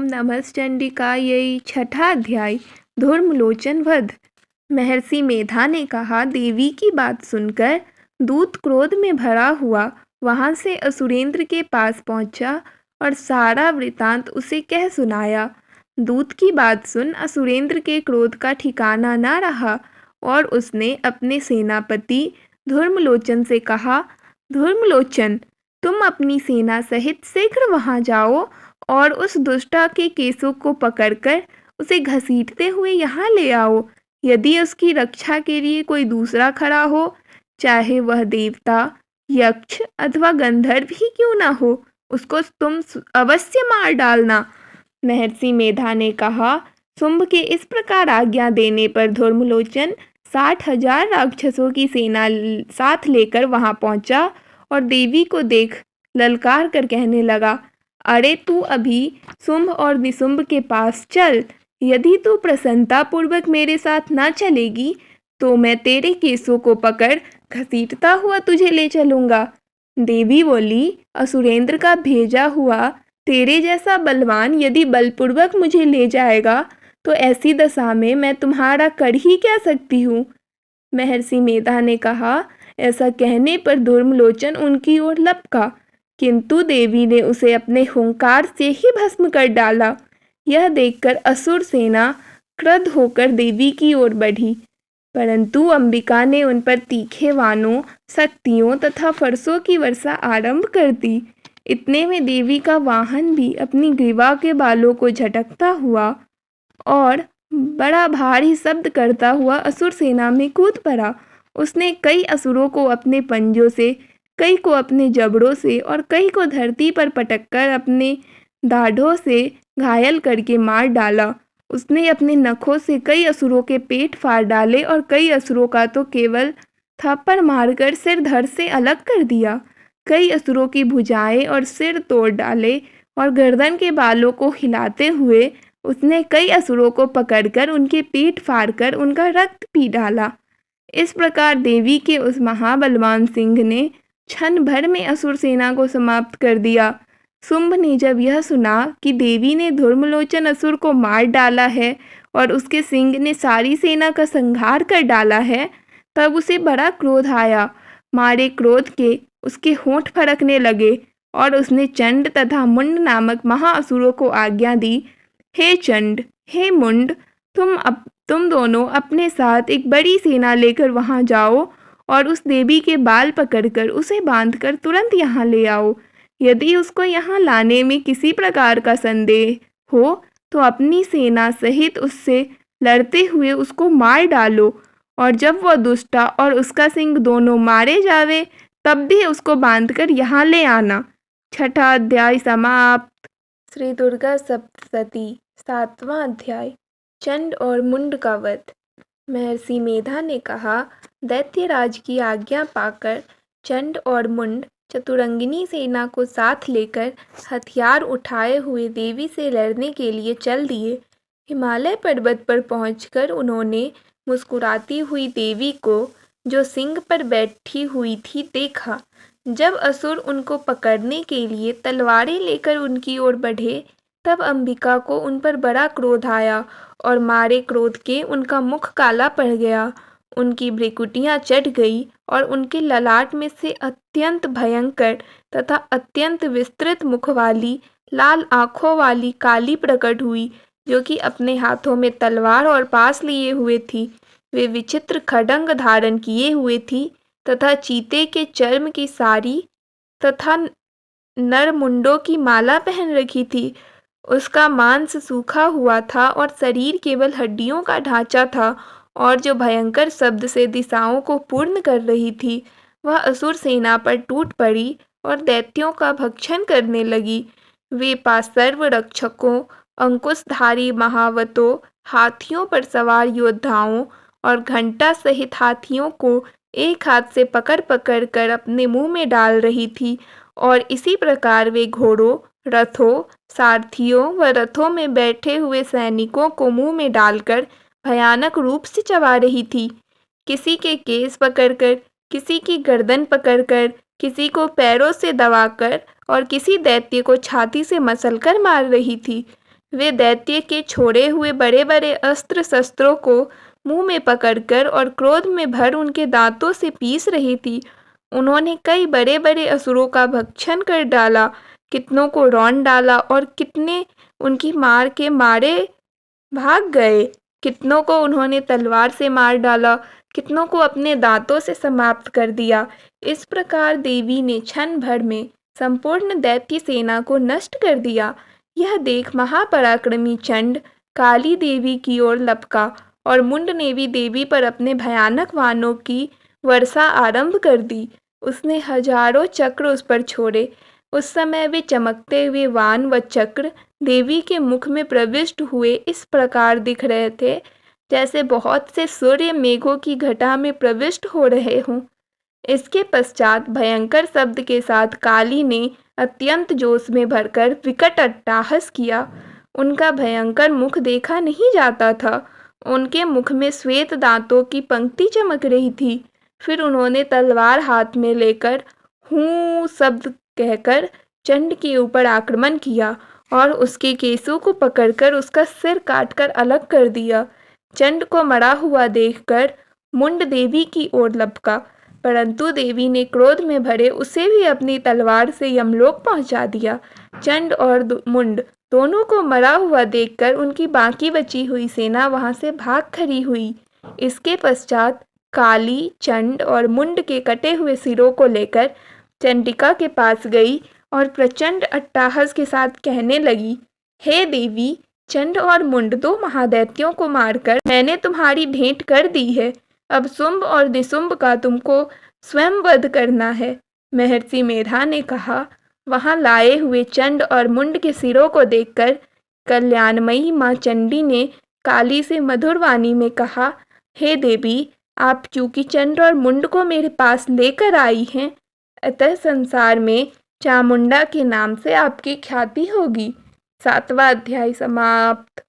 नमश्चंडिकायै। छठा अध्याय धूर्मलोचन वध। महर्षि मेधा ने कहा, देवी की बात सुनकर दूत क्रोध में भरा हुआ वहां से असुरेंद्र के पास पहुंचा और सारा वृतांत उसे कह सुनाया। दूत की बात सुन असुरेंद्र के क्रोध का ठिकाना न रहा और उसने अपने सेनापति धूर्मलोचन से कहा, धूर्मलोचन, तुम अपनी सेना सहित शीघ्र वहां जाओ और उस दुष्टा के केसों को पकड़कर उसे घसीटते हुए यहाँ ले आओ। यदि उसकी रक्षा के लिए कोई दूसरा खड़ा हो, चाहे वह देवता, यक्ष अथवा गंधर्व ही क्यों ना हो, उसको तुम अवश्य मार डालना। महर्षि मेधा ने कहा। शुंभ के इस प्रकार आज्ञा देने पर धूर्मलोचन 60,000 राक्षसों की सेना साथ लेकर वहां पहुंचा और देवी को देख ललकार कर कहने लगा, अरे तू अभी शुंभ और निशुंभ के पास चल। यदि तू प्रसन्नता पूर्वक मेरे साथ न चलेगी तो मैं तेरे केसों को पकड़ घसीटता हुआ तुझे ले चलूंगा। देवी बोली, असुरेंद्र का भेजा हुआ तेरे जैसा बलवान यदि बलपूर्वक मुझे ले जाएगा तो ऐसी दशा में मैं तुम्हारा कर ही क्या सकती हूँ। महर्षि मेधा ने कहा। ऐसा कहने पर धूर्मलोचन उनकी ओर लपका, किंतु देवी ने उसे अपने हुंकार से ही भस्म कर डाला। यह देखकर असुर सेना क्रुद्ध होकर देवी की ओर बढ़ी, परंतु अंबिका ने उन पर तीखे बाणों, शक्तियों तथा फरसों की वर्षा आरंभ कर दी। इतने में देवी का वाहन भी अपनी ग्रीवा के बालों को झटकता हुआ और बड़ा भारी शब्द करता हुआ असुर सेना में कूद पड़ा। उसने कई असुरों को अपने पंजों से, कई को अपने जबड़ों से और कई को धरती पर पटककर अपने दाढ़ों से घायल करके मार डाला। उसने अपने नखों से कई असुरों के पेट फाड़ डाले और कई असुरों का तो केवल थप्पड़ मारकर सिर धड़ से अलग कर दिया। कई असुरों की भुजाएं और सिर तोड़ डाले और गर्दन के बालों को हिलाते हुए उसने कई असुरों को पकड़कर उनके पेट फाड़कर उनका रक्त पी डाला। इस प्रकार देवी के उस महाबलवान सिंह ने क्षण भर में असुर सेना को समाप्त कर दिया। शुंभ ने जब यह सुना कि देवी ने धूर्मलोचन असुर को मार डाला है और उसके सिंह ने सारी सेना का संहार कर डाला है, तब उसे बड़ा क्रोध आया। मारे क्रोध के उसके होंठ फड़कने लगे और उसने चंड तथा मुंड नामक महाअसुरों को आज्ञा दी, हे चंड, हे मुंड, तुम दोनों अपने साथ एक बड़ी सेना लेकर वहां जाओ और उस देवी के बाल पकड़कर उसे बांधकर तुरंत यहाँ ले आओ। यदि उसको यहाँ लाने में किसी प्रकार का संदेह हो तो अपनी सेना सहित उससे लड़ते हुए उसको मार डालो और जब वह दुष्टा और उसका सिंह दोनों मारे जावे तब भी उसको बांधकर यहाँ ले आना। छठा अध्याय समाप्त। श्री दुर्गा सप्तशती। सातवां अध्याय चंड और मुंड का वध। महर्षि मेधा ने कहा, दैत्यराज की आज्ञा पाकर चंड और मुंड चतुरंगिनी सेना को साथ लेकर हथियार उठाए हुए देवी से लड़ने के लिए चल दिए। हिमालय पर्वत पर पहुंचकर उन्होंने मुस्कुराती हुई देवी को, जो सिंह पर बैठी हुई थी, देखा। जब असुर उनको पकड़ने के लिए तलवारें लेकर उनकी ओर बढ़े तब अंबिका को उन पर बड़ा क्रोध आया और मारे क्रोध के उनका मुख काला पड़ गया। उनकी भ्रिकुटियां चढ़ गई और उनके ललाट में से अत्यंत भयंकर तथा अत्यंत विस्तृत मुख वाली लाल आँखों वाली काली प्रकट हुई, जो कि अपने हाथों में तलवार और पास लिए हुए थी। वे विचित्र खड्ग धारण किए हुए थी तथा चीते के चर्म की साड़ी तथा नरमुंडों की माला पहन रखी थी। उसका मांस सूखा हुआ था और शरीर केवल हड्डियों का ढांचा था, और जो भयंकर शब्द से दिशाओं को पूर्ण कर रही थी, वह असुर सेना पर टूट पड़ी और दैत्यों का भक्षण करने लगी। वे पार्श्व रक्षकों, अंकुशधारी महावतों, हाथियों पर सवार योद्धाओं और घंटा सहित हाथियों को एक हाथ से पकड़ पकड़ कर अपने मुंह में डाल रही थी, और इसी प्रकार वे घोड़ों, रथों, सारथियों व रथों में बैठे हुए सैनिकों को मुंह में डालकर भयानक रूप से चबा रही थी। किसी के केस पकड़कर, किसी की गर्दन पकड़कर, किसी को पैरों से दबाकर और किसी दैत्य को छाती से मसलकर मार रही थी। वे दैत्य के छोड़े हुए बड़े बड़े अस्त्र शस्त्रों को मुंह में पकड़कर और क्रोध में भर उनके दांतों से पीस रही थी। उन्होंने कई बड़े बड़े असुरों का भक्षण कर डाला, कितनों को रौंद डाला और कितने उनकी मार के मारे भाग गए। कितनों को उन्होंने तलवार से मार डाला, कितनों को अपने दांतों से समाप्त कर दिया। इस प्रकार देवी ने क्षण भर में संपूर्ण दैत्य सेना को नष्ट कर दिया। यह देख महापराक्रमी चंड काली देवी की ओर लपका और मुंड ने भी देवी पर अपने भयानक बाणों की वर्षा आरंभ कर दी। उसने हजारों चक्र उस पर छोड़े। उस समय वे चमकते हुए बाण व चक्र देवी के मुख में प्रविष्ट हुए इस प्रकार दिख रहे थे जैसे बहुत से सूर्य मेघों की घटा में प्रविष्ट हो रहे हों। इसके पश्चात भयंकर शब्द के साथ काली ने अत्यंत जोश में भरकर विकट अट्टहास किया। उनका भयंकर मुख देखा नहीं जाता था। उनके मुख में श्वेत दांतों की पंक्ति चमक रही थी। फिर उन्होंने तलवार हाथ में लेकर हूँ शब्द कहकर चंड के ऊपर आक्रमण किया और उसके केसों को पकड़कर उसका सिर काटकर अलग कर दिया। चंड को मरा हुआ देखकर मुंड देवी की ओर लपका, परंतु देवी ने क्रोध में भरे उसे भी अपनी तलवार से यमलोक पहुंचा दिया। चंड और मुंड दोनों को मरा हुआ देखकर उनकी बाकी बची हुई सेना वहां से भाग खड़ी हुई। इसके पश्चात काली चंड और मुंड के कटे हुए सिरों को लेकर चंडिका के पास गई और प्रचंड अट्टहास के साथ कहने लगी, हे देवी, चंड और मुंड दो महादैत्यों को मारकर मैंने तुम्हारी भेंट कर दी है। अब शुंभ और निशुंभ का तुमको स्वयं वध करना है। महर्षि मेधा ने कहा। वहां लाए हुए चंड और मुंड के सिरों को देखकर कल्याणमयी माँ चंडी ने काली से मधुर वाणी में कहा, हे देवी, आप चूंकि चंड और मुंड को मेरे पास लेकर आई हैं, अतः संसार में चामुंडा के नाम से आपकी ख्याति होगी। 7वां अध्याय समाप्त।